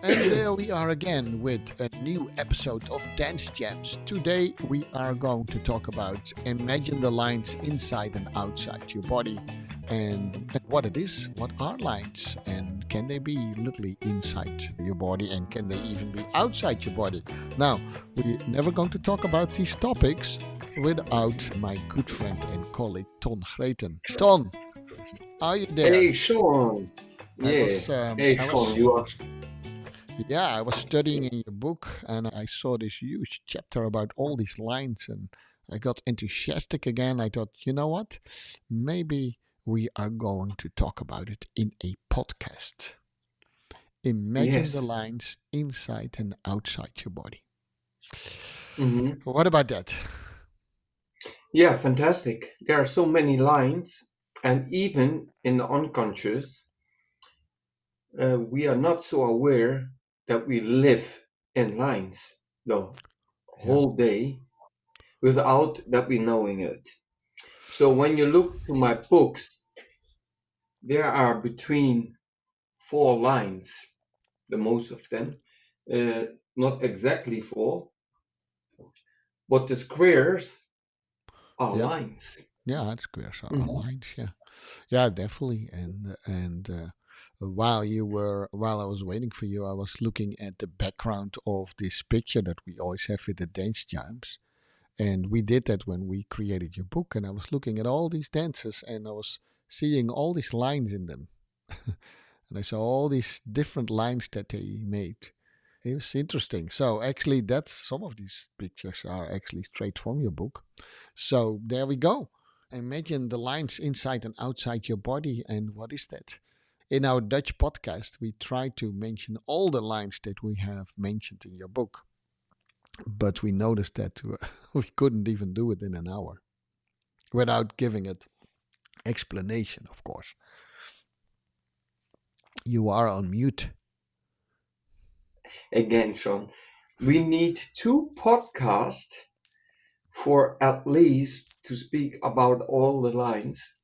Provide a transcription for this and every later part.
And there we are again with a new episode of Dance Jams. Today we are going to talk about imagine the lines inside and outside your body and what it is, what are lines, and can they be literally inside your body and can they even be outside your body? Now, we're never going to talk about these topics without my good friend and colleague Ton Greten. Ton, are you there? Hey Sean, I yeah. was Hey I Sean, was you are. Yeah, I was studying in your book and I saw this huge chapter about all these lines and I got enthusiastic again. I thought, you know what? Maybe we are going to talk about it in a podcast. Imagine the Yes. lines inside and outside your body. hmm What about that? Yeah, fantastic. There are so many lines, and even in the unconscious, we are not so aware that we live in lines the Yeah, whole day without that we knowing it. So when you look to my books, there are between four lines, the most of them, uh, not exactly four, but the squares are yeah, lines. yeah. It's squares are Mhm. lines. Yeah, yeah, definitely. And while I was waiting for you, I was looking at the background of this picture that we always have with the dance chimes. And we did that when we created your book. And I was looking at all these dances and I was seeing all these lines in them. And I saw all these different lines that they made. It was interesting. So actually, that's some of these pictures are actually straight from your book. So there we go. Imagine the lines inside and outside your body. And what is that? In our Dutch podcast, we try to mention all the lines that we have mentioned in your book, but we noticed that we couldn't even do it in an hour without giving it explanation, of course. You are on mute. Again, Sean, we need two podcasts for at least to speak about all the lines.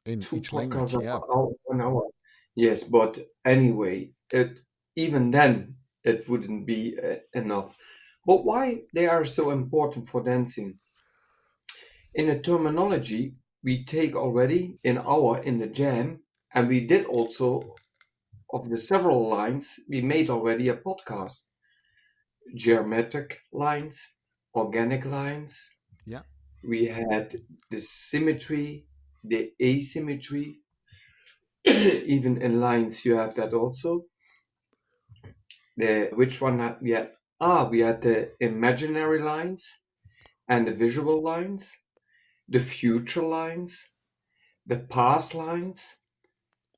In Two each podcasts language. of Yeah, 1 hour. Yes, but anyway, it even then it wouldn't be enough. But why they are so important for dancing? In the terminology we take already in the jam, and we did also of the several lines we made already a podcast. Geometric lines, organic lines. yeah, We had the symmetry, the asymmetry. Even in lines, you have that also. The which one had we had? We had the imaginary lines and the visual lines, the future lines, the past lines.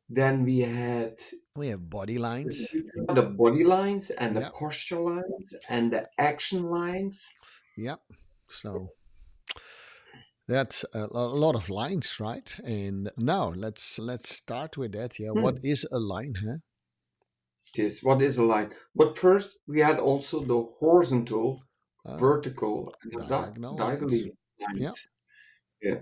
Then we had we have body lines. the body lines and the Yeah, posture lines and the action lines. yeah. So that's a lot of lines, right? And now let's start with that. Yeah, what Hmm. is a line? Huh? This what is a line? But first we had also the horizontal, Uh, vertical, and the Diagonal lines. diagonal Yeah, lines. Yeah.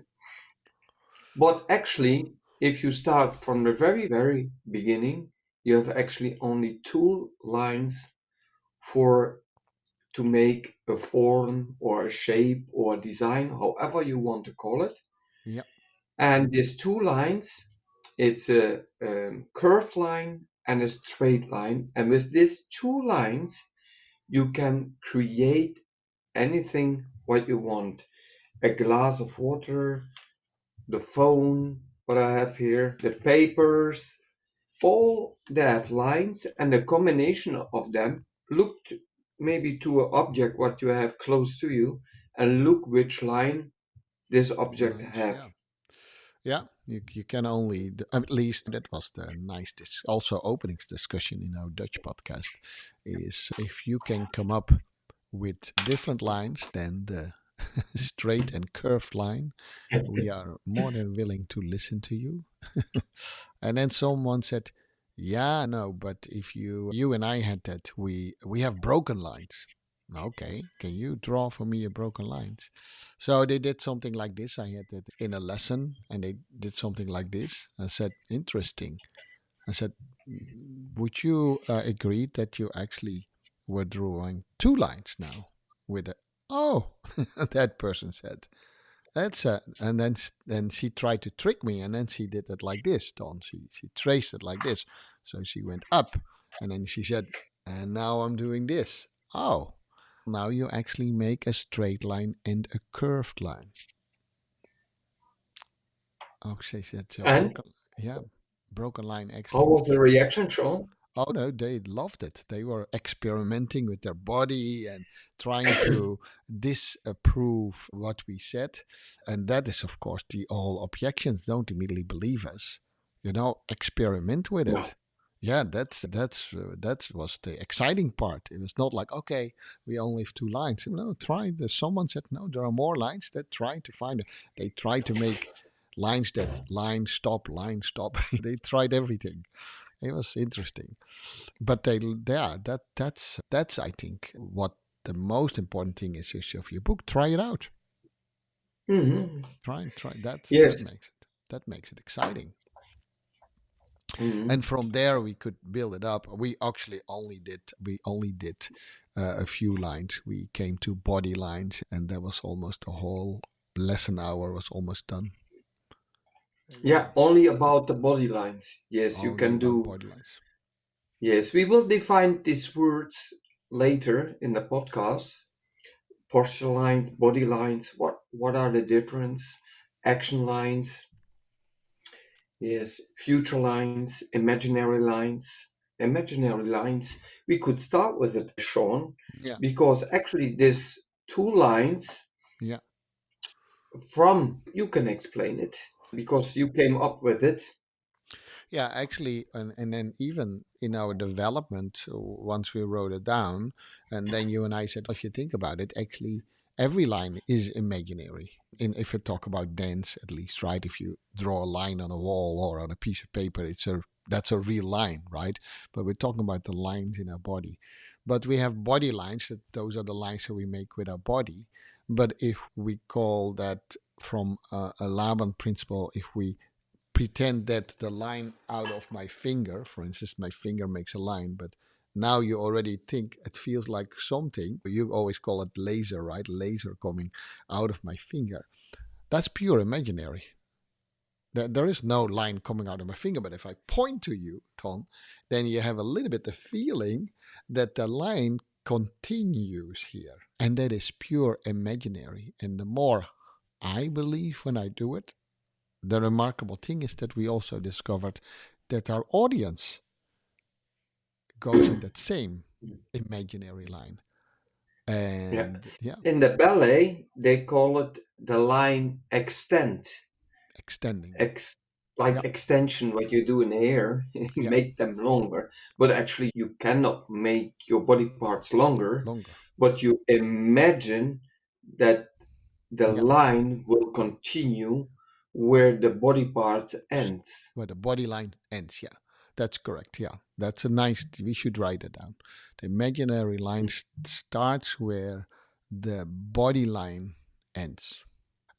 But actually, if you start from the very beginning, you have actually only two lines for to make a form or a shape or a design, however you want to call it. yeah. And these two lines, it's a curved line and a straight line. And with these two lines, you can create anything what you want. A glass of water, the phone, what I have here, the papers, all that lines and the combination of them. Look maybe to an object what you have close to you and look which line this object Lines. have. Yeah. Yeah, you can only, at least that was the nice, also openings discussion in our Dutch podcast, is if you can come up with different lines than the straight and curved line, we are more than willing to listen to you. And then someone said, yeah, no, but if you and I had that, we have broken lines. Okay, can you draw for me a broken lines? So they did something like this. I had it in a lesson, and they did something like this. I said, interesting. I said, would you agree that you actually were drawing two lines now with a, oh, that person said, that's and then she tried to trick me, and then she did it like this, Don. She traced it like this. So she went up, and then she said, and now I'm doing this. Oh, now you actually make a straight line and a curved line. Oh, she said, so And broken, yeah, broken line how actually was the means. reaction, Sean? Oh no, they loved it. They were experimenting with their body and trying to disapprove what we said. And that is, of course, the all objections don't immediately believe us. Experiment with No. it. Yeah, that was the exciting part. It was not like, okay, we only have two lines. No, try. Someone said no, there are more lines. That try to find it. They try to make lines that line stop, line stop. They tried everything. It was interesting, but yeah, that's I think what the most important thing is of your book. Try it out. Hmm. Try that. Yes. That makes it exciting. Hmm. And from there we could build it up. We only did a few lines. We came to body lines, and that was almost the whole lesson hour was almost done. Yeah, only about the body lines. Yes, you Only can about do. body lines. Yes, we will define these words later in the podcast. Posture lines, body lines. What are the difference? Action lines. Yes, future lines, imaginary lines. Imaginary lines. We could start with it, Sean, Yeah, because actually, these two lines yeah. from you can explain it because you came up with it. Yeah, actually, and then even in our development, once we wrote it down, and then you and I said, well, if you think about it, actually, every line is imaginary. If you talk about dance, at least, right? If you draw a line on a wall or on a piece of paper, that's a real line, right? But we're talking about the lines in our body. But we have body lines. Those are the lines that we make with our body. But if we call that from a Laban principle, if we pretend that the line out of my finger, for instance, my finger makes a line, but now you already think it feels like something. You always call it laser, right? Laser coming out of my finger. That's pure imaginary. There is no line coming out of my finger, but if I point to you, Tom, then you have a little bit the feeling that the line continues here. And that is pure imaginary. And the more I believe when I do it, the remarkable thing is that we also discovered that our audience goes in that same imaginary line. Yeah. And yeah, In the ballet, they call it the line extend. extending. Ex Yeah, like extension, what you do in hair, you yeah, make them longer. But actually, you cannot make your body parts longer, longer. but you imagine that the Yeah, line will continue where the body parts end. where the body line ends. Yeah, that's correct. Yeah, that's a nice, we should write it down. The imaginary line starts where the body line ends.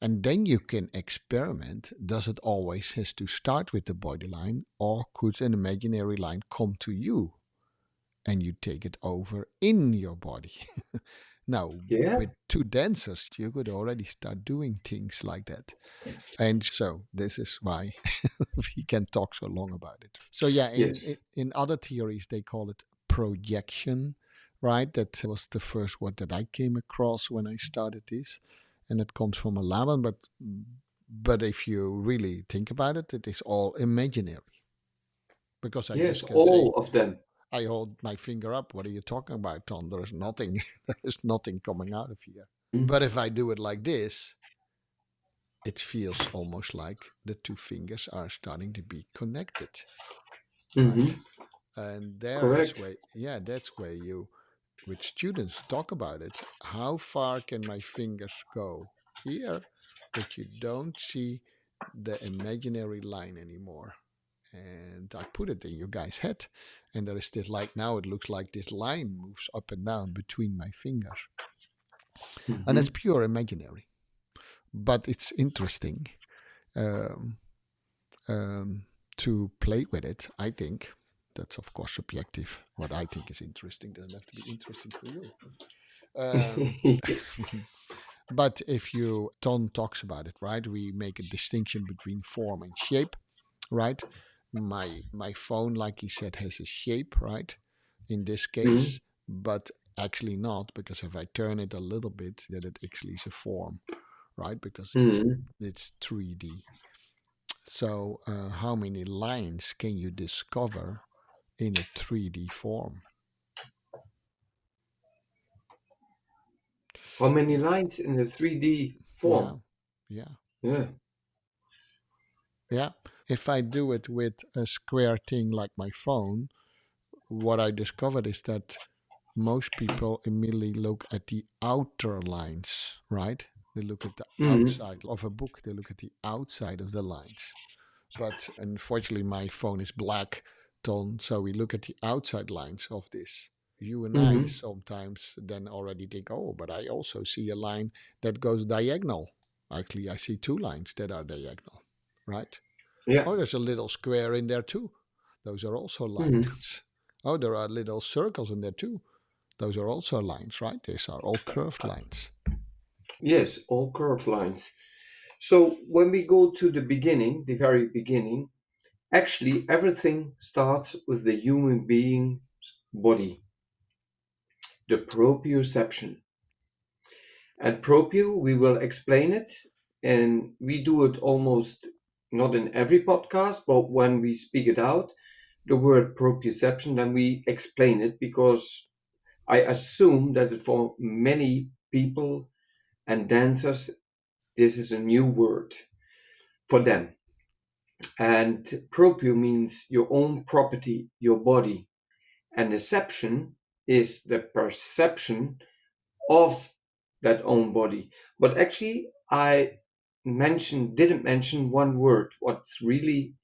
And then you can experiment. Does it always has to start with the body line, or could an imaginary line come to you and you take it over in your body? Now, Yeah. with two dancers, you could already start doing things like that. And so this is why we can talk so long about it. So yeah, Yes. in other theories they call it projection, right? That was the first word that I came across when I started this, and it comes from a Laban. But if you really think about it, it is all imaginary because I Yes. just can say, All of them. I hold my finger up. What are you talking about, Tom? There is nothing. There is nothing coming out of here. But if I do it like this, it feels almost like the two fingers are starting to be connected, right? Mm-hmm. And there is Correct. where, yeah, that's where you, with students, talk about it. How far can my fingers go here? But you don't see the imaginary line anymore. And I put it in your guy's head, and there is this, like, now it looks like this line moves up and down between my fingers, and it's Mm-hmm. pure imaginary. But it's interesting. Um, um, to play with it. I think that's of course subjective. What I think is interesting doesn't have to be interesting for you. Um, but if you Ton talks about it, right? We make a distinction between form and shape, right? My phone, like he said, has a shape, right? In this Mhm, case, but actually not, because if I turn it a little bit, that it actually is a form, right? Because mhm. it's 3D. So how many lines can you discover in a 3D form? How many lines in a 3D Yeah, form? yeah, Yeah. yeah. If I do it with a square thing like my phone, what I discovered is that most people immediately look at the outer lines, right? They look at the Mhm, outside of a book, they look at the outside of the lines. But unfortunately, my phone is black tone, so we look at the outside lines of this. You and I mhm. sometimes then already think, oh, but I also see a line that goes diagonal. Actually, I see two lines that are diagonal, right? Yeah. Oh, there's a little square in there too. Those are also Mhm. lines. Oh, there are little circles in there too. Those are also lines, right? These are all curved lines. Yes, all curved lines. So when we go to the beginning, the very beginning, actually everything starts with the human being's body, the proprioception. And proprio, we will explain it, and we do it almost not in every podcast, but when we speak it out, the word proprioception, then we explain it because I assume that for many people and dancers, this is a new word for them. And proprio means your own property, your body. And deception is the perception of that own body. But actually, I didn't mention one word, what's really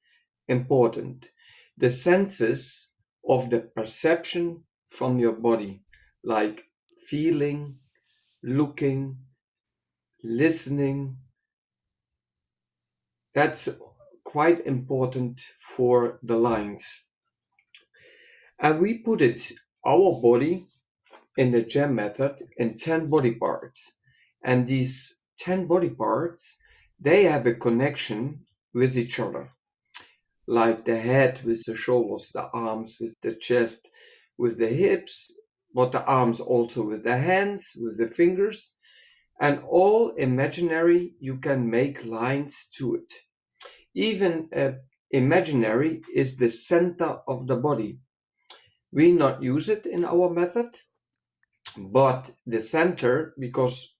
important. The senses of the perception from your body, like feeling, looking, listening, that's quite important for the lines. And we put it, our body, in the gem method in 10 body parts. And these 10 body parts, they have a connection with each other, like the head with the shoulders, the arms with the chest, with the hips, but the arms also with the hands, with the fingers, and all imaginary, you can make lines to it. Even imaginary is the center of the body. We not use it in our method, but the center, because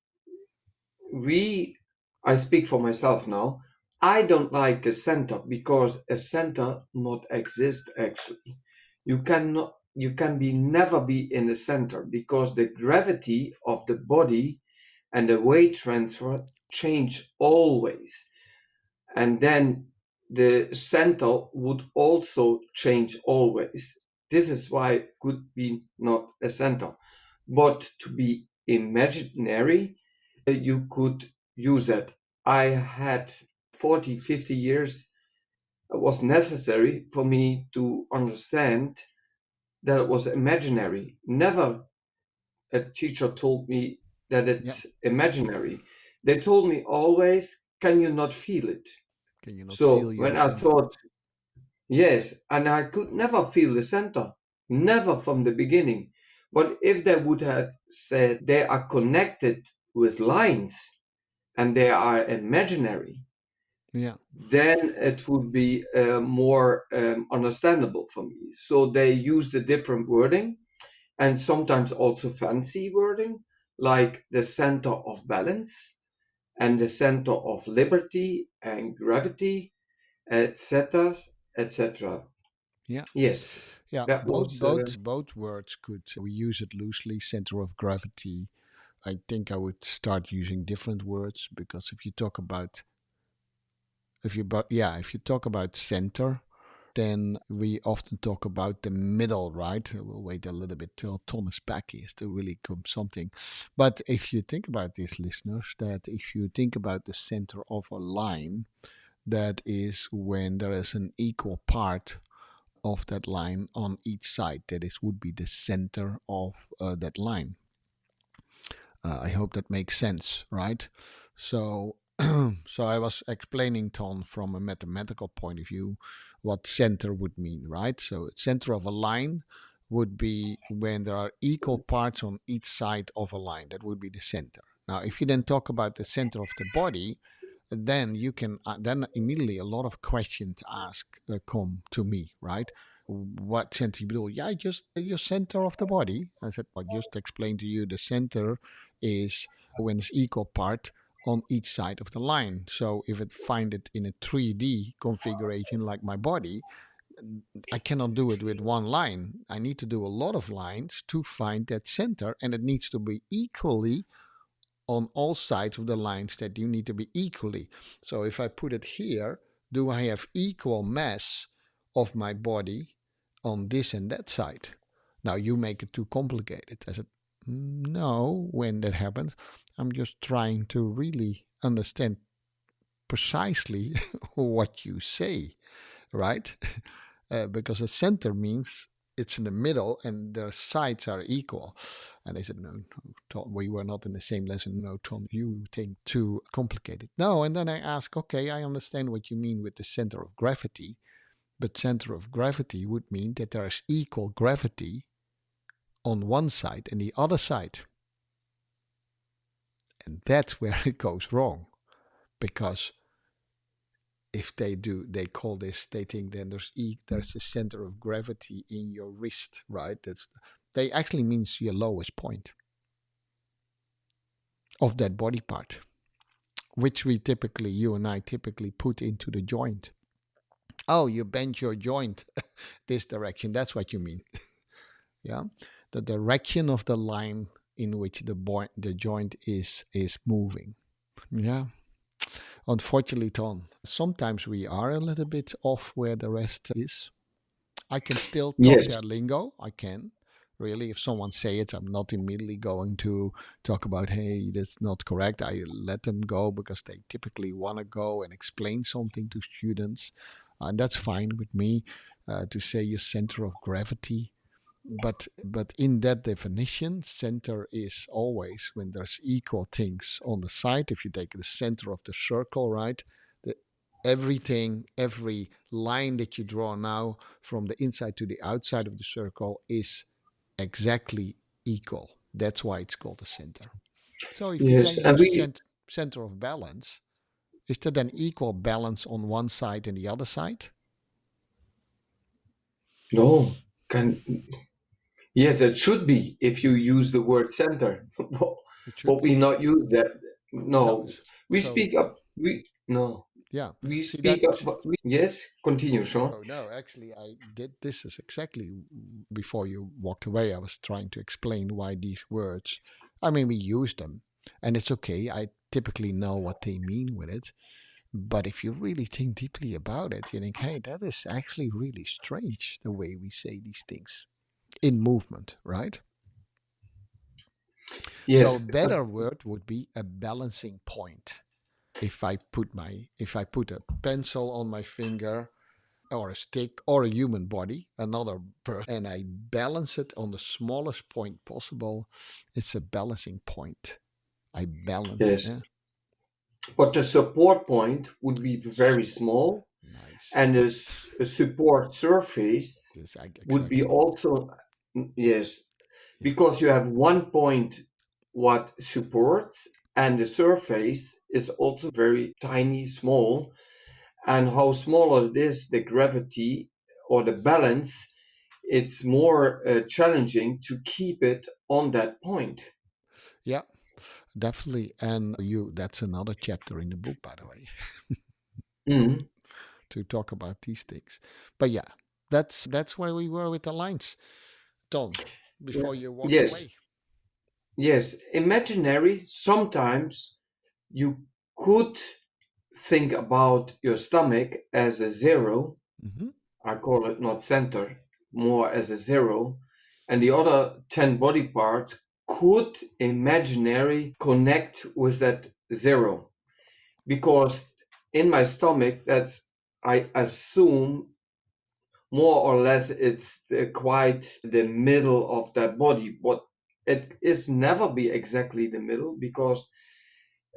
we, I speak for myself now, I don't like the center because a center not exist actually. You can be never be in the center because the gravity of the body and the weight transfer change always. And then the center would also change always. This is why it could be not a center. But to be imaginary, you could use it. I had 40, 50 years it was necessary for me to understand that it was imaginary. Never a teacher told me that Yeah. it's imaginary. They told me always, can you not feel it? Can you not feel So your when I center? thought, yes, and I could never feel the center, never from the beginning. But if they would have said they are connected with lines and they are imaginary, Yeah. then it would be more understandable for me. So they use the different wording and sometimes also fancy wording, like the center of balance and the center of liberty and gravity, etc., etc. Yeah. Yes, Yeah. that Both was. both words could we use it loosely. Center of gravity. I think I would start using different words because if you talk about if you talk about center, then we often talk about the middle, right? We'll wait a little bit till Thomas back is to really come something. But if you think about this, listeners, that if you think about the center of a line, That is when there is an equal part of that line on each side. That is would be the center of that line. I hope that makes sense, right? So, so I was explaining, Ton, from a mathematical point of view, what center would mean, right? So, center of a line would be when there are equal parts on each side of a line. That would be the center. Now, if you then talk about the center of the body, then you can then immediately a lot of questions ask come to me, right? What center you do? Yeah, just your center of the body. I said, well, just explain to you the center is when it's equal part on each side of the line. So if it find it in a 3D configuration like my body, I cannot do it with one line. I need to do a lot of lines to find that center, and it needs to be equally on all sides of the lines that you need to be equally. So if I put it here, do I have equal mass of my body on this and that side? Now you make it too complicated. I said, no, when that happens, I'm just trying to really understand precisely what you say, right? Because a center means it's in the middle and their sides are equal. And they said, no, no, Tom, we were not in the same lesson. No, Tom, you think too complicated. No, and then I ask, okay, I understand what you mean with the center of gravity, but center of gravity would mean that there is equal gravity on one side and the other side. And that's where it goes wrong, because if they do, they call this, they think then there's a center of gravity in your wrist, right? That's they actually means your lowest point of that body part, which we typically, you and I typically put into the joint. Oh, you bend your joint this direction. That's what you mean. Yeah, the direction of the line in which the joint is moving. Yeah. Unfortunately, Tom, sometimes we are a little bit off where the rest is. I can still talk Yes, their lingo. I can. Really, if someone say it, I'm not immediately going to talk about, hey, that's not correct. I let them go because they typically want to go and explain something to students. And that's fine with me to say your center of gravity. But in that definition, center is always when there's equal things on the side. If you take the center of the circle, right, the, everything, every line that you draw now from the inside to the outside of the circle is exactly equal. That's why it's called a center. So if you yes, then and use we center of balance, is there then equal balance on one side and the other side? no can yes, it should be if you use the word center, It should but we be. not use that. No. No, we So speak up. We no, yeah. we See speak up. that. Yes, continue, Sean. Oh no, actually, I did this is exactly before you walked away. I was trying to explain why these words. I mean, we use them, and it's okay. I typically know what they mean with it. But if you really think deeply about it, you think, hey, that is actually really strange the way we say these things in movement, right? So a Yes, better word would be a balancing point. If I put a pencil on my finger or a stick or a human body, another person, and I balance it on the smallest point possible, it's a balancing point. I balance. yes. Yeah. But the support point would be very small, Nice. and a support surface This would be exactly. also yes, Yeah. because you have one point what supports, and the surface is also very tiny, small, and how smaller it is, the gravity or the balance, it's more challenging to keep it on that point. Yeah. Definitely. And you that's another chapter in the book, by the way, Mm. to talk about these things. But yeah, that's where we were with the lines. Don, before you walked Yes, away. yes. Imaginary, sometimes you could think about your stomach as a zero. Hmm. I call it not center, more as a zero. And the other 10 body parts could imaginary connect with that zero because in my stomach. That's, I assume, more or less it's quite the middle of that body. But it is never be exactly the middle because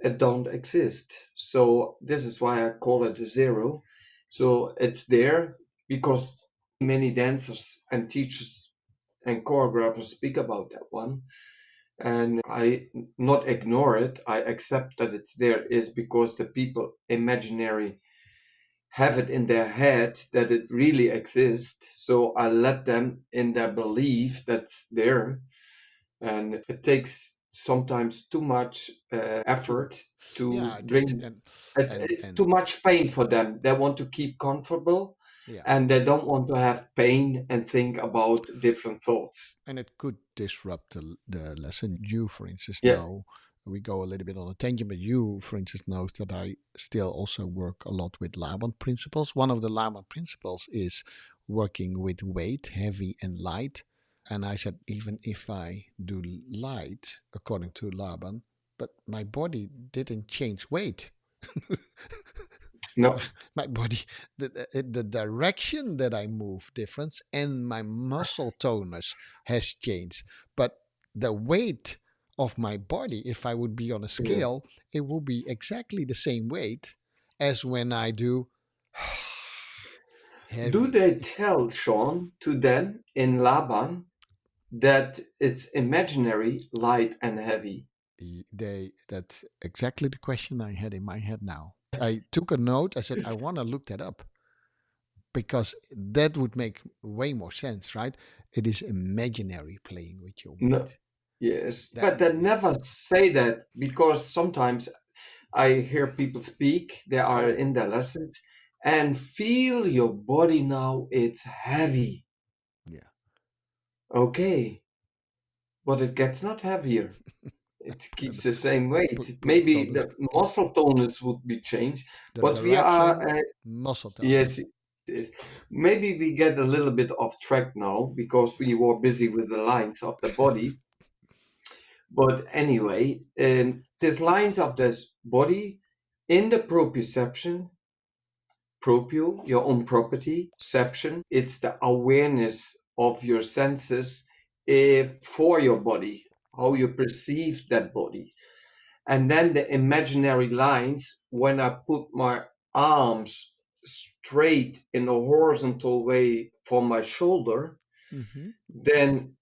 it don't exist. So this is why I call it a zero. So it's there because many dancers and teachers and choreographers speak about that one. And I not ignore it. I accept that it's there is because the people imaginary have it in their head that it really exists. So I let them in their belief that's there, and it takes sometimes too much effort Yeah, to it takes bring it. It's too and much pain for them. They want to keep comfortable, yeah, and they don't want to have pain and think about different thoughts. and it could disrupt the lesson. You, for instance, Yeah. know we go a little bit on a tangent, but you, for instance, knows that I still also work a lot with Laban principles. One of the Laban principles is working with weight, heavy and light. And I said, even if I do light, according to Laban, but my body didn't change weight. No. My body, the direction that I move difference, and my muscle tonus has changed, but the weight of my body, if I would be on a Yeah. scale, it will be exactly the same weight as when I do Do heavy. they tell Sean to them in Laban that it's imaginary, light, and heavy? They That's exactly the question I had in my head now. I took a note. I said I want to look that up because that would make way more sense, right? It is imaginary playing with your No. weight. Yes, That but they yeah. never say that because sometimes I hear people speak, they are Oh in their lessons, and feel your body now, it's heavy. yeah. Okay, but it gets not heavier. It keeps the same weight. Put it on Maybe this. the muscle tonus would be changed, The but we are, direction, muscle yes, tonus. yes. Maybe we get a little bit off track now because we were busy with the lines of the body. But anyway, these lines of this body in the proprioception, proprio, your own property, perception, it's the awareness of your senses for your body, how you perceive that body. And then the imaginary lines, when I put my arms straight in a horizontal way from my shoulder, Mm-hmm. then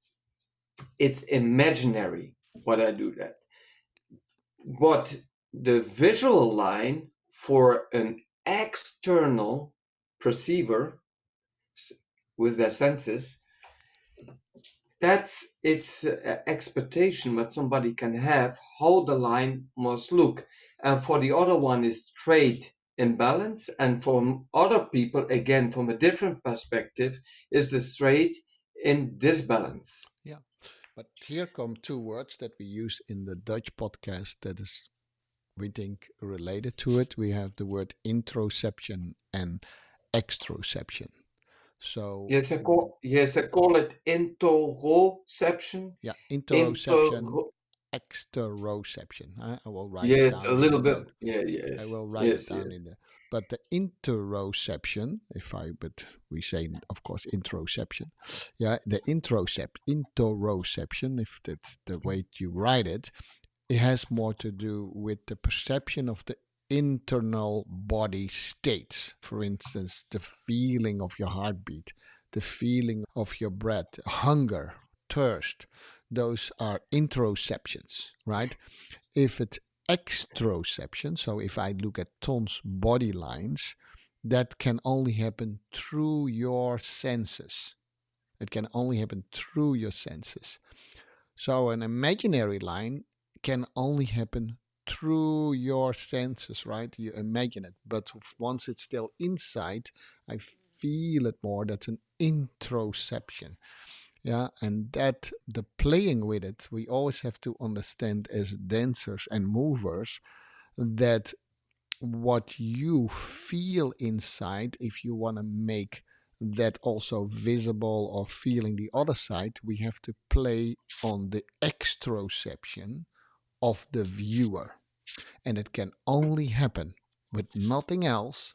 it's imaginary what I do that. But the visual line for an external perceiver with their senses, that's its expectation what somebody can have how the line must look. And for the other one is straight in balance, and from other people again from a different perspective is the straight in disbalance. Yeah. But here come two words that we use in the Dutch podcast that is, we think, related to it. We have the word introception and extroception. So, Yes, I call it interoception. yeah, interoception, Inter exteroception. I will write it Yes, a down in the little bit. note. Yeah, I yes, will write it yes, down yes. in the. But the interoception, if I, but we say, of course, introception. Yeah, the interoception, if that's the way you write it, it has more to do with the perception of the internal body states. For instance, the feeling of your heartbeat, the feeling of your breath, hunger, thirst. Those are interoceptions, right? If it's extroception, so if I look at Ton's body lines, that can only happen through your senses. It can only happen through your senses. So an imaginary line can only happen through your senses, right? You imagine it. But once it's still inside, I feel it more. That's an introception. Yeah. And that the playing with it, we always have to understand as dancers and movers that what you feel inside, if you want to make that also visible or feeling the other side, we have to play on the extroception of the viewer. And it can only happen with nothing else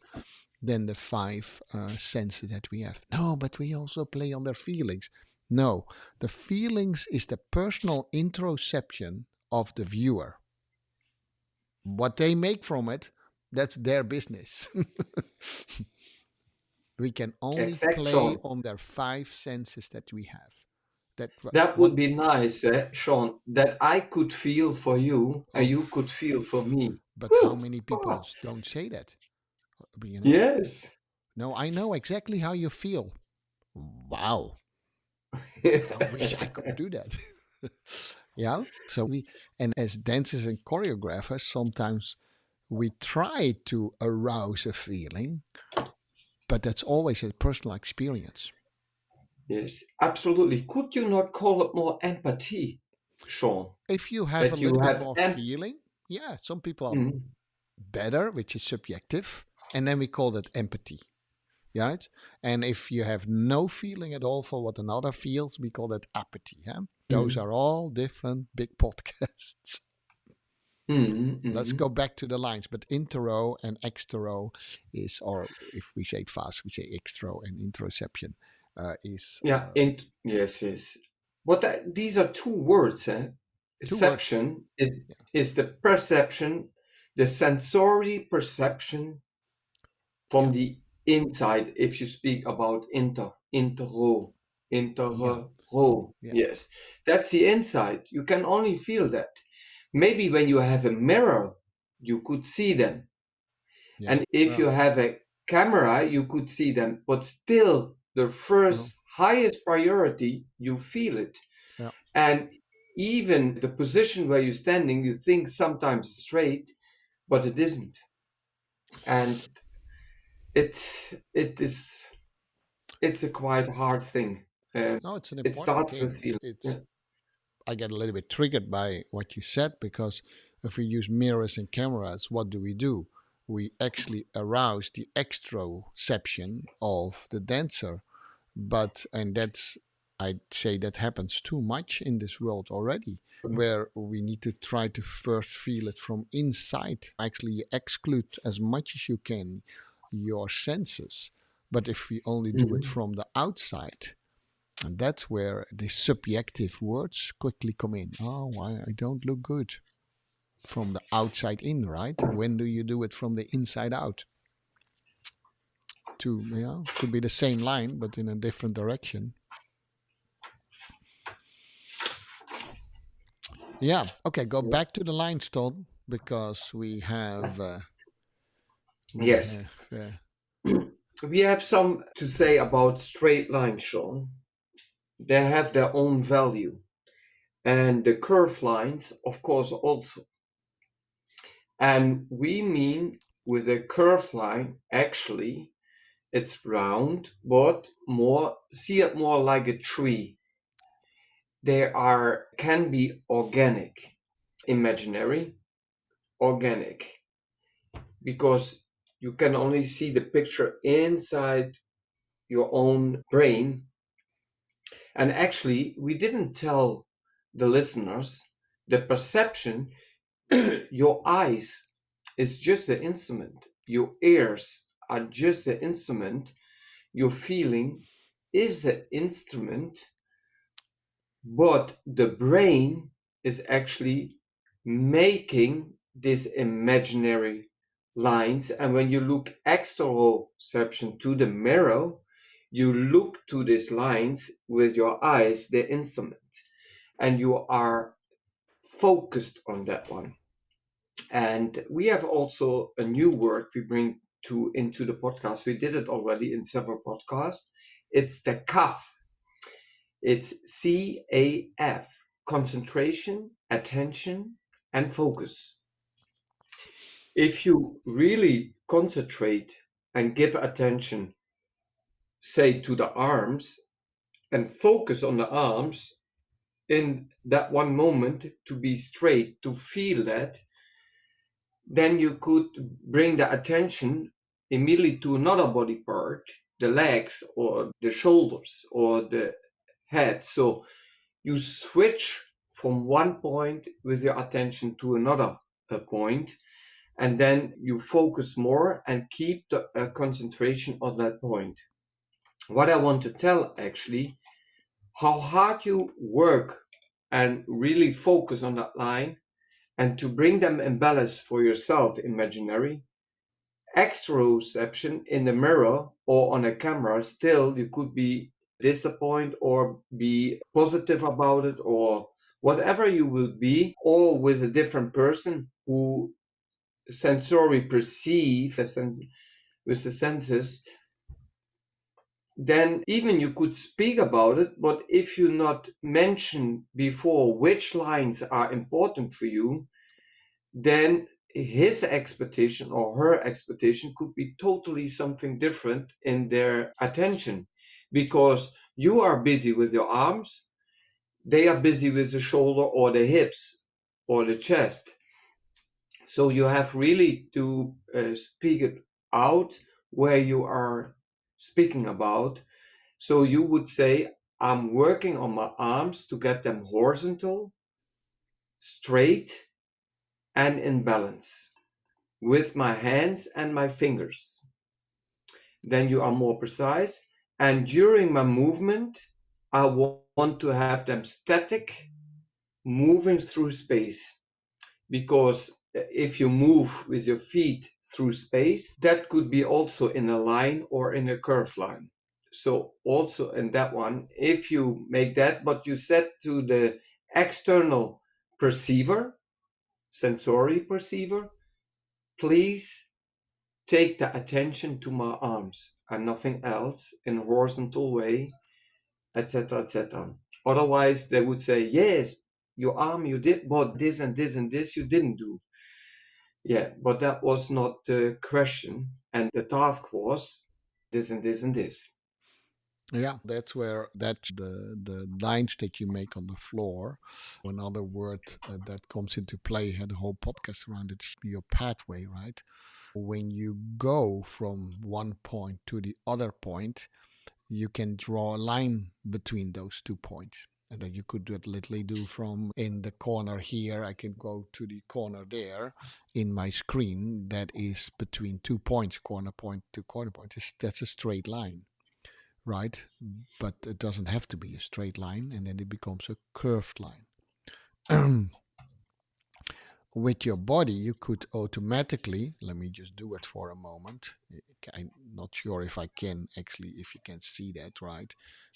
than the five senses that we have. No, but we also play on their feelings. No, the feelings is the personal interoception of the viewer. What they make from it, that's their business. We can only Exact, play Sean. on their five senses that we have. That That what? would be nice, Sean, that I could feel for you and Oh, you could feel for me. but how Whew. many people Ah, don't say that? You know? yes. No, I know exactly how you feel. Wow, I wish I could do that. Yeah. So we, and as dancers and choreographers, sometimes we try to arouse a feeling, but that's always a personal experience. Yes, absolutely. Could you not call it more empathy, Sean? If you have a That you little bit have more em- feeling, yeah, some people are Mm, better, which is subjective, and then we call that empathy. Right? And if you have no feeling at all for what another feels, we call that apathy. Yeah? Those mm, are all different big podcasts. Let's mm. go back to the lines. But intero and extero is, or if we say it fast, we say extero and interoception is Yeah, yes, yes. But these are two words, eh? two words. Perception is Yeah, is the perception, the sensory perception yeah, from the inside. If you speak about yeah, intero, yeah, yes, that's the inside. You can only feel that. Maybe when you have a mirror, you could see them. yeah. And if you Well, have a camera, you could see them. But still, the well, first highest priority, you feel it. yeah. And even the position where you're standing, you think sometimes straight, but it isn't. And it is it's a quite hard thing. Um, No, it's an it important starts with thing. feeling. It's Yeah. I get a little bit triggered by what you said because if we use mirrors and cameras, what do? We actually arouse the extroception of the dancer, but and that's I'd say that happens too much in this world already, where we need to try to first feel it from inside. Actually, exclude as much as you can your senses. But if we only do it Mhm. from the outside, and that's where the subjective words quickly come in. Oh, I don't look good from the outside in, right? When do you do it from the inside out? Could be the same line, but in a different direction. Yeah. Okay. Go Yeah. back to the line, Todd, because we Yes. have We have some to say about straight lines, Sean. They have their own value. And the curved lines, of course, also. And we mean with a curved line, actually, it's round, but more, see it more like a tree. They are, can be organic, imaginary, organic, because you can only see the picture inside your own brain. And actually, we didn't tell the listeners the perception. Your eyes is just the instrument, your ears are just the instrument, your feeling is the instrument, but the brain is actually making these imaginary lines. And when you look exteroception to the mirror, you look to these lines with your eyes, the instrument, and you are focused on that one. And we have also a new word we bring to into the podcast. We did it already in several podcasts. It's the CAF. It's CAF. Concentration, attention, and focus. If you really concentrate and give attention, say to the arms, and focus on the arms in that one moment to be straight, to feel that, then you could bring the attention immediately to another body part, the legs or the shoulders or the head. So you switch from one point with your attention to another point, and then you focus more and keep the concentration on that point. What I want to tell actually, how hard you work and really focus on that line and to bring them in balance for yourself, imaginary. Exteroception in the mirror or on a camera, still you could be disappointed or be positive about it or whatever you will be, or with a different person who sensory perceive with the senses, then even you could speak about it, but if you not mention before which lines are important for you, then his expectation or her expectation could be totally something different in their attention, because you are busy with your arms, they are busy with the shoulder or the hips or the chest. So you have really to speak it out where you are speaking about. So you would say, I'm working on my arms to get them horizontal, straight, and in balance with my hands and my fingers. Then you are more precise. And during my movement, I want to have them static, moving through space. Because if you move with your feet through space, that could be also in a line or in a curved line. So also in that one, if you make that, but you set to the external perceiver, sensory perceiver, please take the attention to my arms and nothing else in horizontal way, etc., etc. Otherwise, they would say, yes, your arm you did, but this and this and this you didn't do. Yeah, but that was not the question. And the task was this and this and this. Yeah, that's where the lines that you make on the floor. Another word that comes into play. Had a whole podcast around it. Your pathway, right? When you go from one point to the other point, you can draw a line between those 2 points. And then you could do it literally do from in the corner here, I can go to the corner there in my screen that is between 2 points, corner point to corner point. That's a straight line, right? But it doesn't have to be a straight line, and then it becomes a curved line. With your body, you could automatically, let me just do it for a moment. I'm not sure if I can actually, if you can see that, right?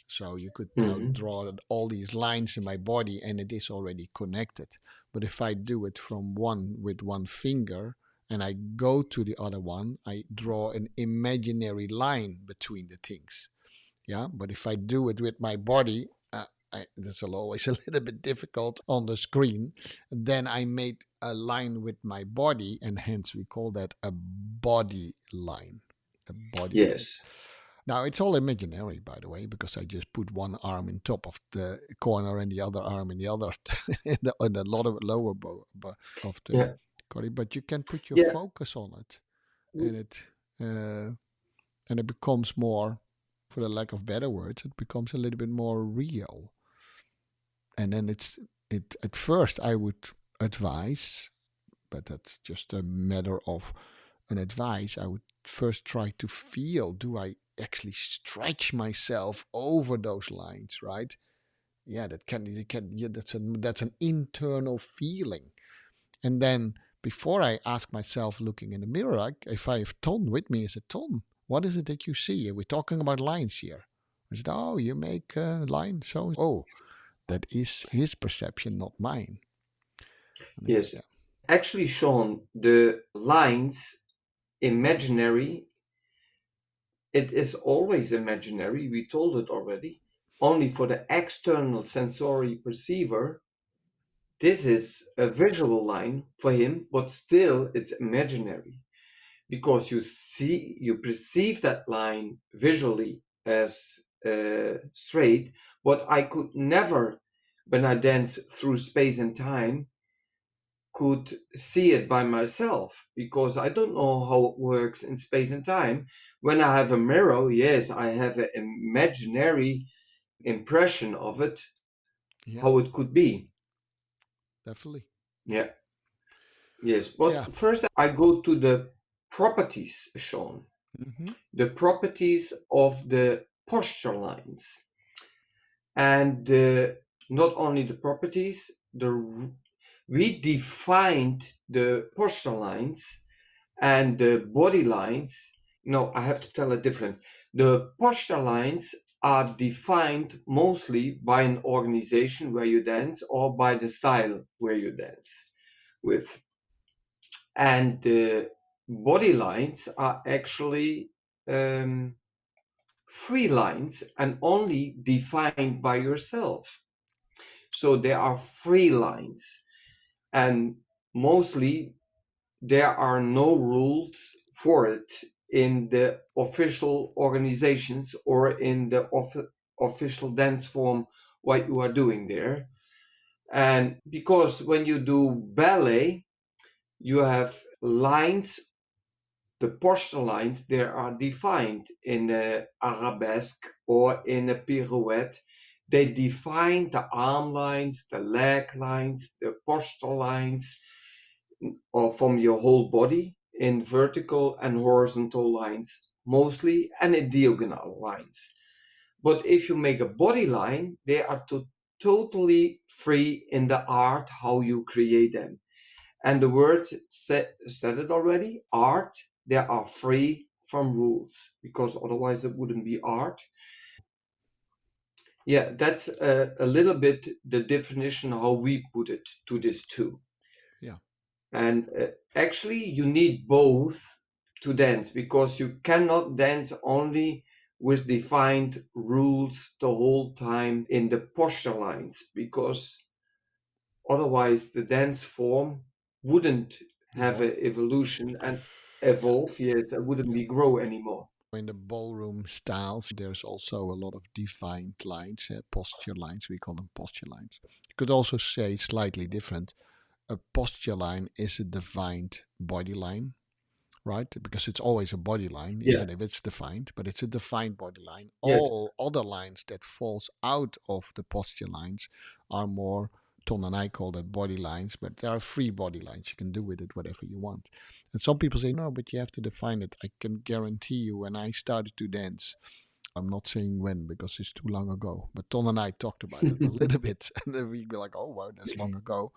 So you could now Mhm. draw all these lines in my body and it is already connected. But if I do it from one with one finger and I go to the other one, I draw an imaginary line between the things. Yeah, but if I do it with my body, that's always a little bit difficult on the screen. Then I made a line with my body, and hence we call that a body line. A body line. Yes. Now it's all imaginary, by the way, because I just put one arm in top of the corner and the other arm in the other, in the lower of the Yeah. body. But you can put your Yeah. focus on it, and uh, it becomes more, for the lack of better words, it becomes a little bit more real. And then it at first I would advise, but that's just a matter of an advice. I would first try to feel, do I actually stretch myself over those lines, right? Yeah, yeah, that's an internal feeling. And then before I ask myself, looking in the mirror, like, if I have Ton with me, is it Ton? What is it that you see? We're talking about lines here. I said, oh, you make a line. So, oh, that is his perception, not mine. And I, Yes. yeah. Actually, Sean, the lines imaginary, it is always imaginary. We told it already. Only for the external sensory perceiver, this is a visual line for him, but still it's imaginary, because you perceive that line visually as straight, but I could never, when I dance through space and time, could see it by myself, because I don't know how it works in space and time. When I have a mirror, yes, I have an imaginary impression of it, Yeah, how it could be. definitely. Yeah. Yes, Yeah. but first I go to the properties, Sean. Hmm. The properties of the posture lines. And not only the properties, we defined the posture lines and the body lines. No, I have to tell it different. The posture lines are defined mostly by an organization where you dance or by the style where you dance with. And the body lines are actually um, free lines and only defined by yourself. So there are free lines, and mostly there are no rules for it in the official organizations or in the official dance form what you are doing there. And because when you do ballet, you have lines, the posture lines there are defined in a arabesque or in a pirouette. They define the arm lines, the leg lines, the posture lines, or from your whole body in vertical and horizontal lines mostly, and in diagonal lines. But if you make a body line, they are totally free in the art how you create them. And the word said it already, art, they are free from rules because otherwise it wouldn't be art. Yeah, that's a little bit the definition how we put it to this too. Yeah. And actually, you need both to dance because you cannot dance only with defined rules the whole time in the posture lines because otherwise the dance form wouldn't have Evolve. an evolution and evolve yet it wouldn't Yeah. be grow anymore. In the ballroom styles, there's also a lot of defined lines, posture lines. We call them posture lines. You could also say slightly different. A posture line is a defined body line, right? Because it's always a body line, Yeah. even if it's defined, but it's a defined body line. Yes. All other lines that falls out of the posture lines are more, Tom and I call that body lines, but they are free body lines. You can do with it whatever you want. And some people say, no, but you have to define it. I can guarantee you when I started to dance, I'm not saying when because it's too long ago, but Ton and I talked about it a little bit. And then we'd be like, oh, wow, that's long ago.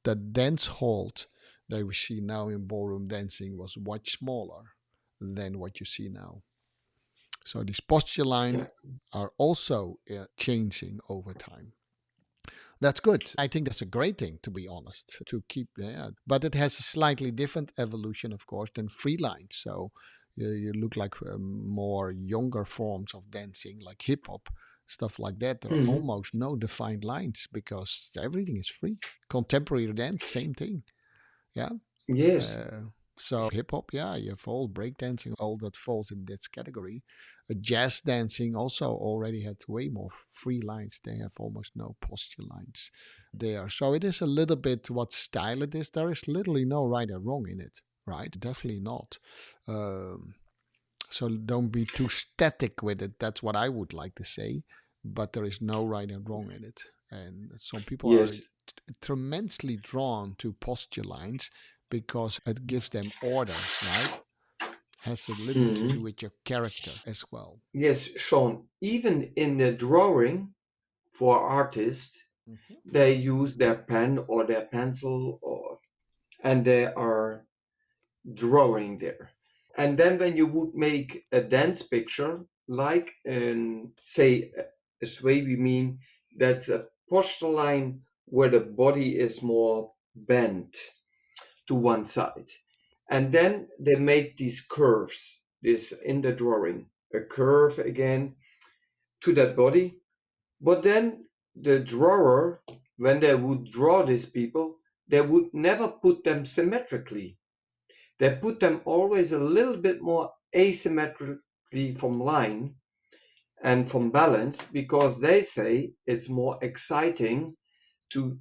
The dance hall that we see now in ballroom dancing was much smaller than what you see now. So these posture line Yeah. are also changing over time. That's good. I think that's a great thing, to be honest, to keep. Yeah, but it has a slightly different evolution, of course, than free lines. So you look like more younger forms of dancing, like hip hop, stuff like that. There are Mhm. almost no defined lines because everything is free. Contemporary dance, same thing. Yeah. Yes. So hip hop, yeah, you have all breakdancing, all that falls in this category. Jazz dancing also already had way more free lines. They have almost no posture lines there. So it is a little bit what style it is. There is literally no right or wrong in it, right? Definitely not. Um, so don't be too static with it. That's what I would like to say. But there is no right and wrong in it. And some people are Yes. tremendously drawn to posture lines because it gives them order, right? Has a little bit to do Mhm. with your character as well. Yes, Sean. Even in the drawing for artists, Hmm. they use their pen or their pencil or and they are drawing there. And then when you would make a dance picture, like say a sway, we mean that a posture line where the body is more bent to one side. And then they make these curves, this in the drawing, a curve again to that body. But then the drawer, when they would draw these people, they would never put them symmetrically. They put them always a little bit more asymmetrically from line and from balance because they say it's more exciting to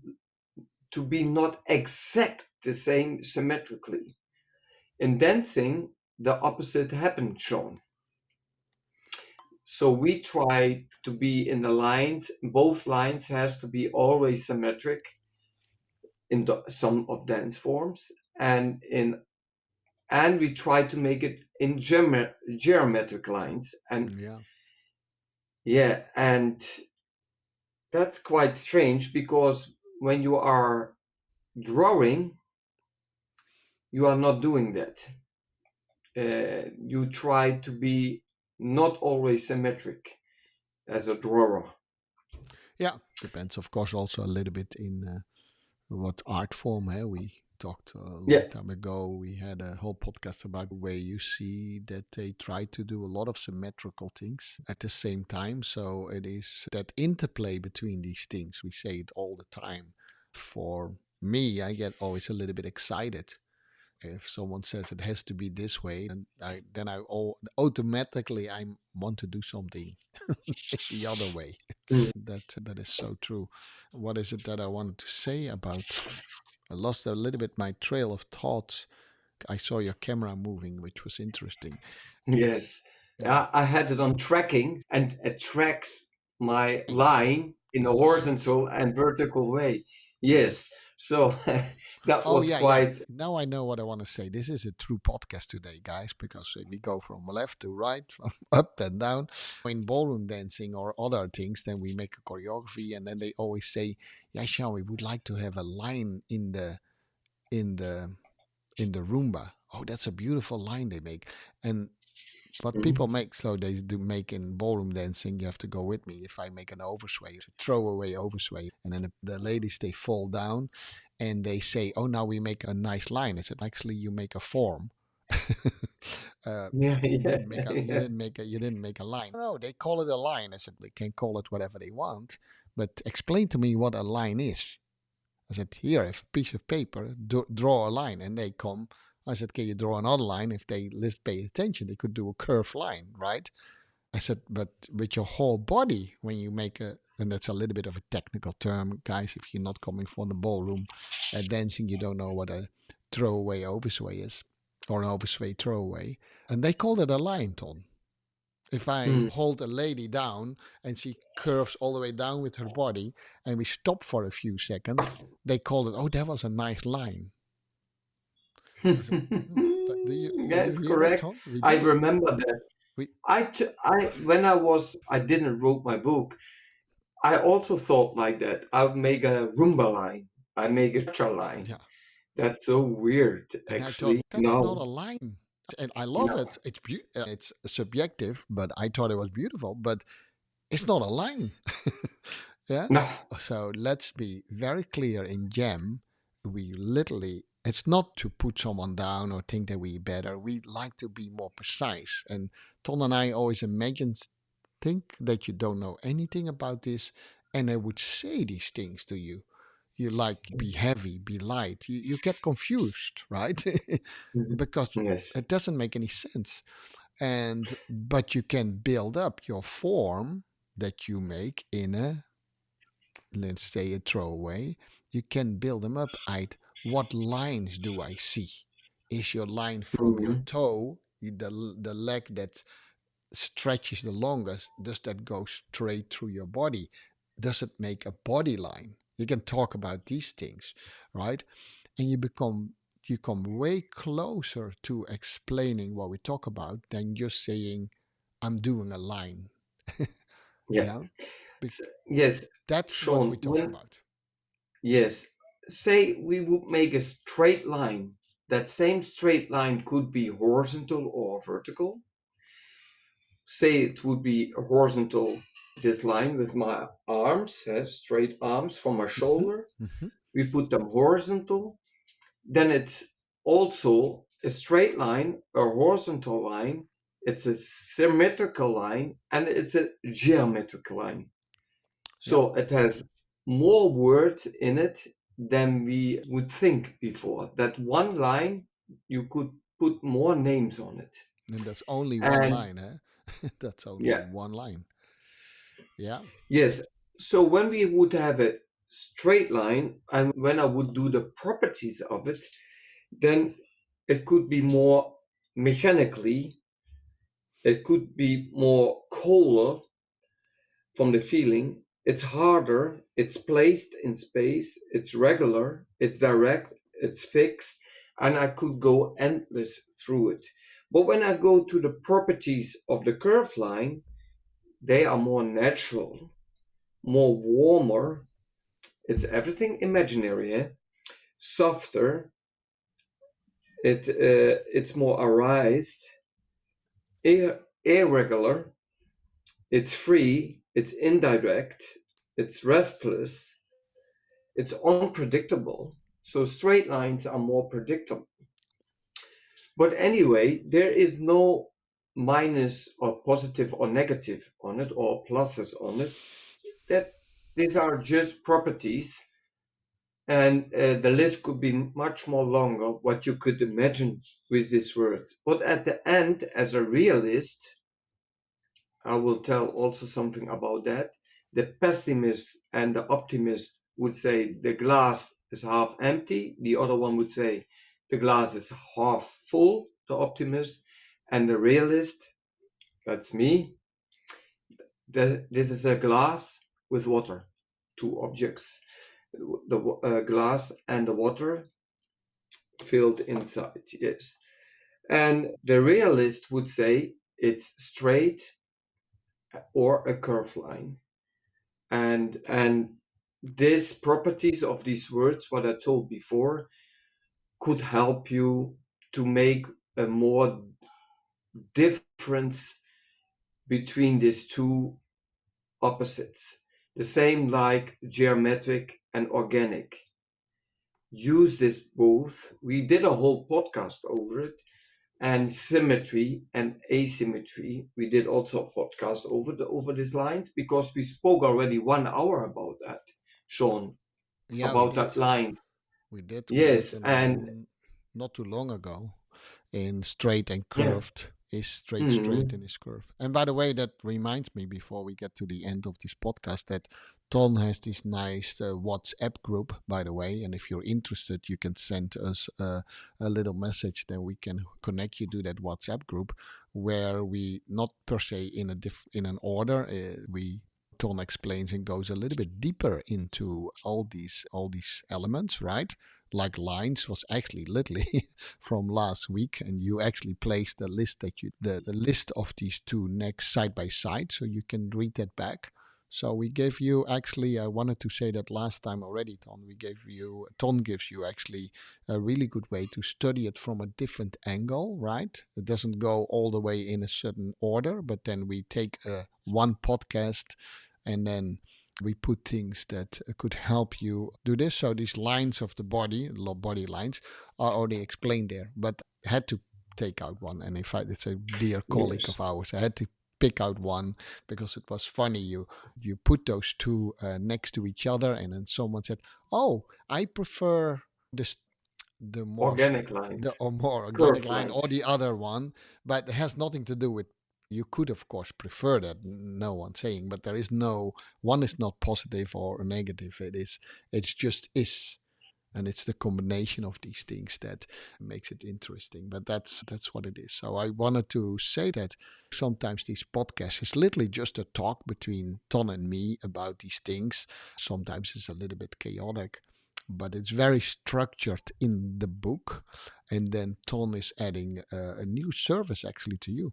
be not exact the same symmetrically. In dancing, the opposite happened, Sean. So we try to be in the lines. Both lines has to be always symmetric in some of dance forms. and we try to make it in geometric lines. And Yeah. yeah, and that's quite strange because when you are drawing, you are not doing that. You try to be not always symmetric as a drawer. Yeah. Depends, of course, also a little bit in what art form. We talked a long Yeah. time ago. We had a whole podcast about where you see that they try to do a lot of symmetrical things at the same time. So it is that interplay between these things. We say it all the time. For me, I get always a little bit excited if someone says it has to be this way, and automatically I want to do something the other way. Mm. That is so true. What is it that I wanted to say about? I lost a little bit my trail of thoughts. I saw your camera moving, which was interesting. Yes. Yeah. I had it on tracking and it tracks my Hey, line in the a lines. horizontal and vertical way. Yes. So that Oh was yeah, yeah. quite, Now I know what I want to say. This is a true podcast today, guys, because we go from left to right, from up and down. In ballroom dancing or other things, then we make a choreography, and then they always say, "Yeah, Sean, we would like to have a line in the in the Roomba." Oh, that's a beautiful line they make. And what people mm, make, so they do make in ballroom dancing, you have to go with me. If I make an oversway, it's a throwaway oversway, and then the ladies, they fall down and they say, "Oh, now we make a nice line." I said, "Actually, you make a form." yeah, You yeah, didn't make a yeah. you didn't make a line. No, they call it a line. I said, they can call it whatever they want, but explain to me what a line is. I said, "Here, I have a piece of paper, draw a line." And they come. I said, "Can you draw another line?" If they list pay attention, they could do a curved line, right? I said, "But with your whole body, when you make a," and that's a little bit of a technical term, guys, if you're not coming from the ballroom dancing, you don't know what a throwaway oversway is, or an oversway throwaway. And they called it a line, Ton. If I Mm. hold a lady down and she curves all the way down with her body, and we stop for a few seconds, they called it, "Oh, that was a nice line." I said, but do you That's hear that, correct. Tom? We I do. remember that. We When I didn't wrote my book, I also thought like that. I would make a Roomba line. I make a cha line. Yeah. That's so weird, And I thought actually. that's not No, a line, and I love no, it. It's subjective, but I thought it was beautiful. But it's not a line. Yeah. no. So let's be very clear. In Jam, we literally, it's not to put someone down or think that we better. We like to be more precise. And Ton and I always imagine, think that you don't know anything about this, and I would say these things to you. You like, be heavy, be light. You get confused, right? Mhm. Because Yes. it doesn't make any sense. And but you can build up your form that you make in a, let's say, a throwaway. You can build them up at, what lines do I see? Is your line from your Mhm. toe, the leg that stretches the longest, does that go straight through your body? Does it make a body line? You can talk about these things, right? And you come way closer to explaining what we talk about than just saying, "I'm doing a line." Yeah. Yeah. Be- Yes, that's what we Sean. talk about. Yes, say we would make a straight line. That same straight line could be horizontal or vertical. Say it would be horizontal, this line with my arms, straight arms from my Hmm. shoulder. Hmm. We put them horizontal. Then it's also a straight line, a horizontal line. It's a symmetrical line and it's a geometrical line. Yeah. So it has more words in it than we would think before. That one line, you could put more names on it. And that's only one And line, eh? That's only yeah, one line. Yeah. yes. So when we would have a straight line and when I would do the properties of it, then it could be more mechanically, it could be more colder from the feeling. It's harder, it's placed in space, it's regular, it's direct, it's fixed. and I could go endless through it. But when I go to the properties of the curved line, they are more natural, more warmer. It's everything imaginary, eh? Softer. It's more arised, irregular. It's free. It's indirect. It's restless. It's unpredictable. So straight lines are more predictable. But anyway, there is no minus or positive or negative on it or pluses on it. That these are just properties, and the list could be much more longer. What you could imagine with these words, but at the end, as a realist, I will tell also something about that. The pessimist and the optimist would say the glass is half empty. The other one would say the glass is half full, the optimist. And the realist, that's me, this is a glass with water, two objects, the glass and the water filled inside, yes. And the realist would say it's straight or a curved line. And these properties of these words, what I told before, could help you to make a more difference between these two opposites. The same like geometric and organic. Use this both. We did a whole podcast over it. And symmetry and asymmetry. We did also a podcast over these lines because we spoke already 1 hour about that, Sean, Yeah, we about did. that line. We did, Yes, and and not too long ago. In straight and yeah. curved is straight, straight Mhm. and is curved. And by the way, that reminds me before we get to the end of this podcast that Ton has this nice WhatsApp group, by the way. And if you're interested, you can send us a little message, then we can connect you to that WhatsApp group where we not per se in in an order. We Ton explains and goes a little bit deeper into all these elements, right? Like lines was actually literally from last week, and you actually placed the list of these two next side by side, so you can read that back. So we gave you actually, I wanted to say that last time already, Ton. Ton gives you actually a really good way to study it from a different angle, right? It doesn't go all the way in a certain order, but then we take one podcast and then we put things that could help you do this. So these lines of the body lines, are already explained there. But I had to take out one, and in fact, it's a dear colleague Yes, of ours. I had to pick out one because it was funny. You put those two next to each other, and then someone said, "Oh, I prefer this the more organic the lines, or more organic curved line or lines. the other one, but it has nothing to do with." You could, of course, prefer that. No one saying, but there is no one is not positive or negative. It's just is, and it's the combination of these things that makes it interesting. But that's what it is. So I wanted to say that sometimes these podcasts is literally just a talk between Ton and me about these things. Sometimes it's a little bit chaotic, but it's very structured in the book. And then Ton is adding a new service actually to you.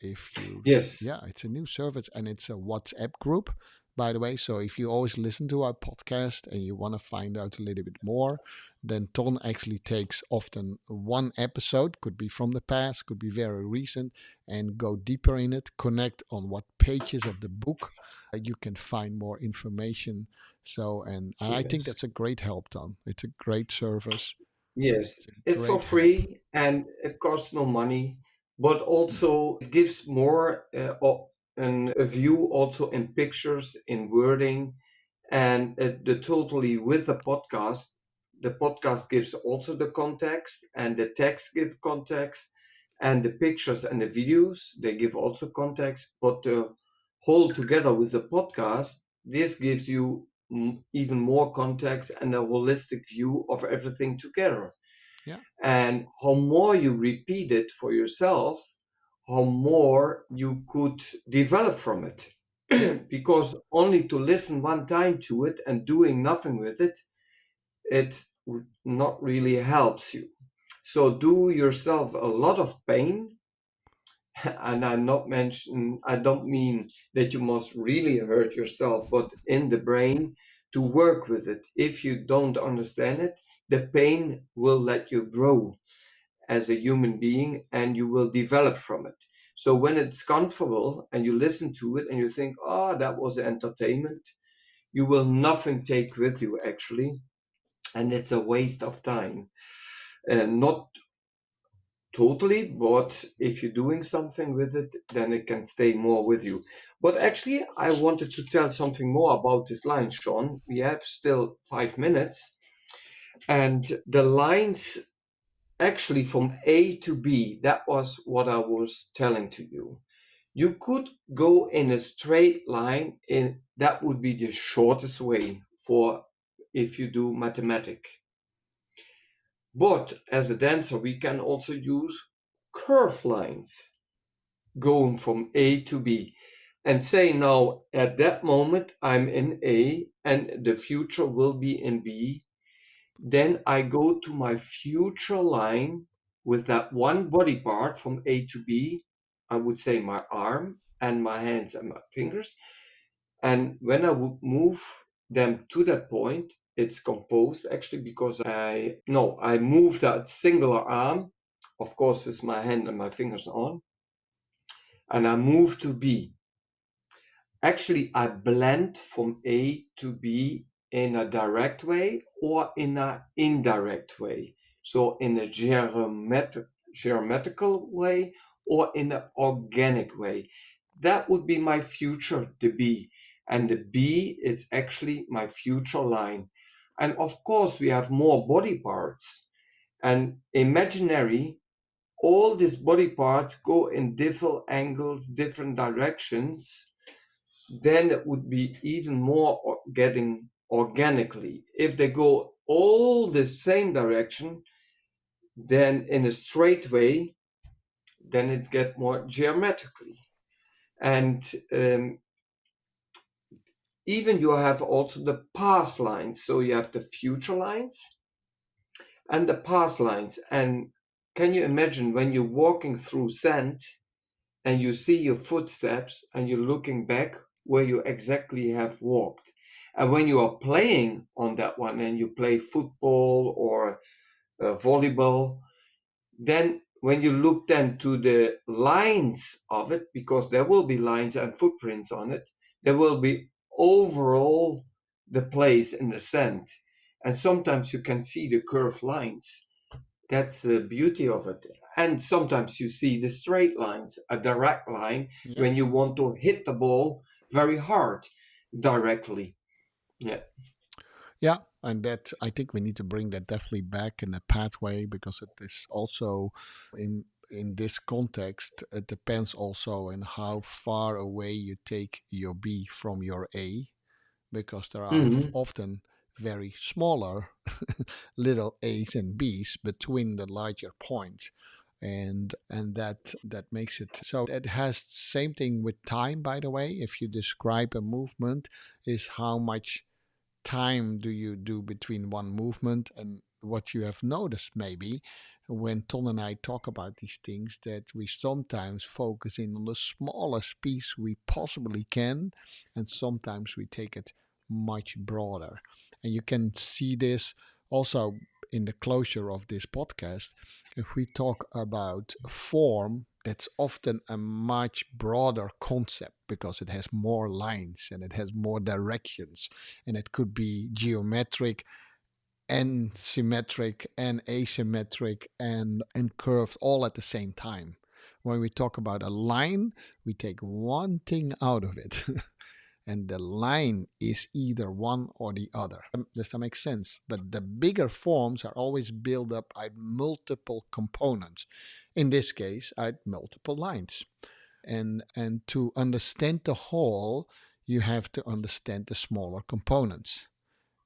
If you Yes, Yeah, it's a new service, and it's a WhatsApp group, by the way. So if you always listen to our podcast and you want to find out a little bit more, then Ton actually takes often one episode, could be from the past, could be very recent, and go deeper in it, connect on what pages of the book you can find more information. So, and I think yes. that's a great help, Ton. It's a great service. Yes, It's a it's for great help. free and it costs no money, but also it gives more a view also in pictures, in wording, and the totally with the podcast. The podcast gives also the context, and the text give context, and the pictures and the videos they give also context. But the whole together with the podcast, this gives you even more context and a holistic view of everything together. Yeah, And how more you repeat it for yourself, how more you could develop from it. yeah, Because only to listen one time to it and doing nothing with it, it not really helps you. So do yourself a lot of pain. And I don't mean that you must really hurt yourself, but in the brain to work with it. If you don't understand it, the pain will let you grow as a human being and you will develop from it. So when it's comfortable and you listen to it and you think, oh, that was entertainment, you will nothing take with you actually. And it's a waste of time. And not totally, but if you're doing something with it, then it can stay more with you. But actually, I wanted to tell something more about this line, Sean. We have still 5 minutes, and the lines actually from A to B, that was what I was telling to you. You could go in a straight line, in that would be the shortest way for if you do mathematics. But as a dancer, we can also use curved lines going from A to B. And say now, at that moment, I'm in A and the future will be in B. Then I go to my future line with that one body part from A to B. I would say my arm and my hands and my fingers. And when I would move them to that point, it's composed actually because I move that singular arm, of course, with my hand and my fingers on, and I move to B. Actually, I blend from A to B in a direct way or in an indirect way. So in a geometrical way or in an organic way. That would be my future, the B. And the B is actually my future line. And of course, we have more body parts. And imaginary, all these body parts go in different angles, different directions, then it would be even more getting organically. If they go all the same direction, then in a straight way, then it get more geometrically. And even you have also the past lines. So you have the future lines and the past lines. And can you imagine when you're walking through sand and you see your footsteps and you're looking back where you exactly have walked. And when you are playing on that one and you play football or volleyball, then when you look then to the lines of it, because there will be lines and footprints on it, there will be overall the place in the sand. And sometimes you can see the curved lines. That's the beauty of it. And sometimes you see the straight lines, a direct line, Yeah. when you want to hit the ball very hard directly. Yeah. Yeah, and that I think we need to bring that definitely back in a pathway because it is also in this context. It depends also on how far away you take your B from your A, because there are Hmm. often very smaller little A's and B's between the larger points. And that makes it so it has same thing with time, by the way. If you describe a movement, is how much time do you do between one movement. And what you have noticed maybe when Ton and I talk about these things, that we sometimes focus in on the smallest piece we possibly can, and sometimes we take it much broader. And you can see this also in the closure of this podcast. If we talk about form, that's often a much broader concept because it has more lines and it has more directions, and it could be geometric and symmetric and asymmetric and curved all at the same time. When we talk about a line, we take one thing out of it and the line is either one or the other. Does that make sense? But the bigger forms are always built up at multiple components. In this case, at multiple lines. And to understand the whole, you have to understand the smaller components.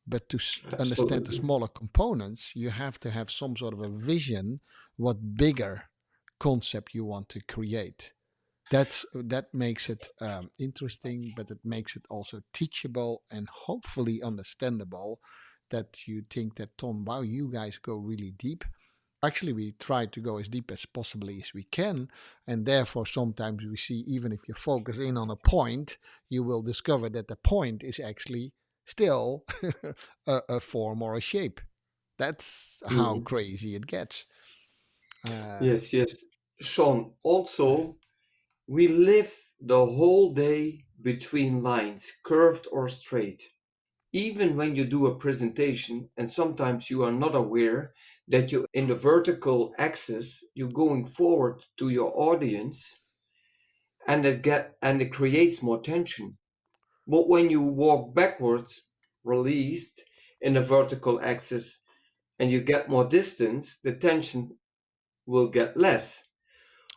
But to understand the Absolutely. smaller components, you have to have some sort of a vision what bigger concept you want to create. That makes it interesting, but it makes it also teachable and hopefully understandable. That you think that Tom, wow, you guys go really deep. Actually, we try to go as deep as possibly as we can, and therefore sometimes we see, even if you focus in on a point, you will discover that the point is actually still a form or a shape. That's how Mhm. crazy it gets. Uh, Yes, yes. Sean, also, we live the whole day between lines, curved or straight. Even when you do a presentation, and sometimes you are not aware that you in the vertical axis, you're going forward to your audience, and it creates more tension. But when you walk backwards, released in the vertical axis, and you get more distance, the tension will get less.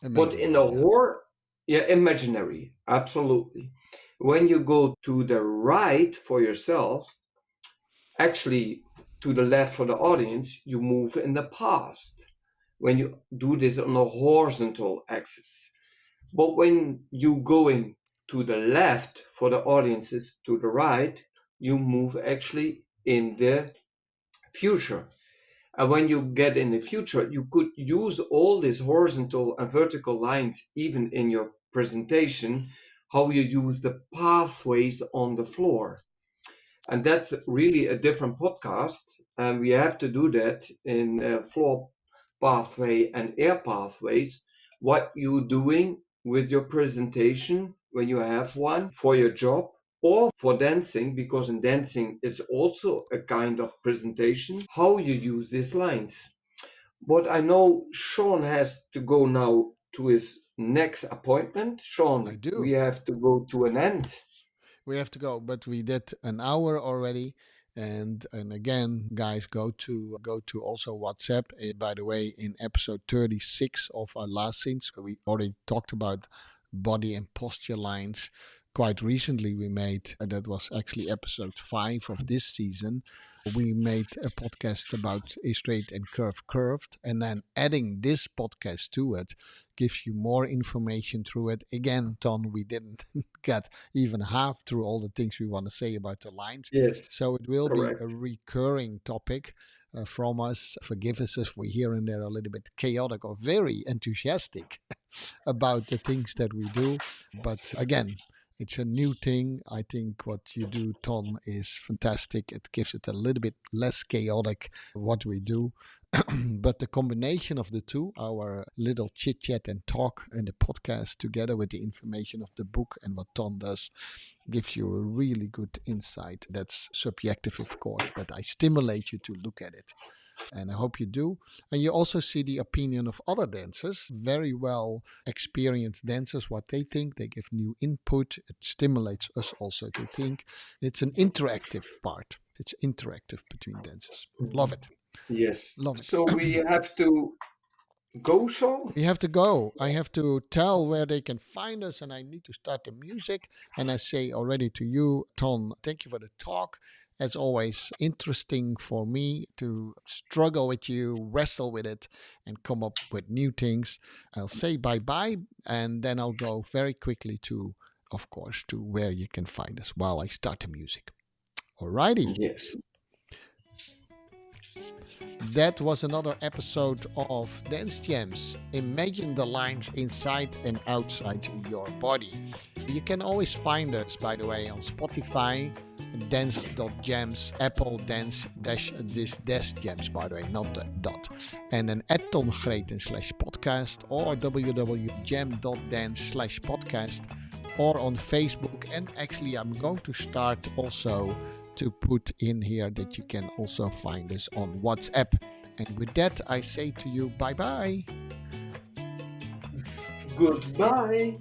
But in the imaginary, yeah. horror, yeah, imaginary, absolutely. When you go to the right for yourself, actually to the left for the audience, you move in the past. When you do this on a horizontal axis. But when you going to the left for the audiences to the right, you move actually in the future. And when you get in the future, you could use all these horizontal and vertical lines even in your presentation, how you use the pathways on the floor. And that's really a different podcast. And we have to do that in floor pathway and air pathways. What you doing with your presentation when you have one for your job or for dancing, because in dancing it's also a kind of presentation, how you use these lines. But I know Sean has to go now to his next appointment. I Sean, we do. have to go to an end. We have to go, but we did an hour already. And again, guys, go to also WhatsApp. By the way, in episode 36 of our last scenes, we already talked about body and posture lines. Quite recently, we made that was actually episode 5 of this season. We made a podcast about a straight and curved, and then adding this podcast to it gives you more information through it. Again, Ton, we didn't get even half through all the things we want to say about the lines. Yes, So it will be a correct. recurring topic from us. Forgive us if we here and there a little bit chaotic or very enthusiastic about the things that we do. But again, it's a new thing. I think what you do, Ton, is fantastic. It gives it a little bit less chaotic what we do. But the combination of the two, our little chit chat and talk in the podcast, together with the information of the book and what Ton does, gives you a really good insight. That's subjective, of course, but I stimulate you to look at it. And I hope you do. And you also see the opinion of other dancers, very well experienced dancers, what they think. They give new input. It stimulates us also to think. It's an interactive part. It's interactive between dancers. Love it. Yes. Love it. So we have to go, Sean? We have to go. I have to tell where they can find us, and I need to start the music. And I say already to you, Ton, thank you for the talk. As always, interesting for me to struggle with you, wrestle with it, and come up with new things. I'll say bye bye, and then I'll go very quickly to, of course, to where you can find us while I start the music. Alrighty. Yes. That was another episode of Dance Gems. Imagine the lines inside and outside your body. You can always find us, by the way, on Spotify, dance.gems, Apple dance dash this dash gems, by the way, not the dot. And then at Ton Greten /podcast or www.gem.dance /podcast or on Facebook. And actually, I'm going to start also to put in here that you can also find us on WhatsApp. And with that, I say to you bye bye. Goodbye.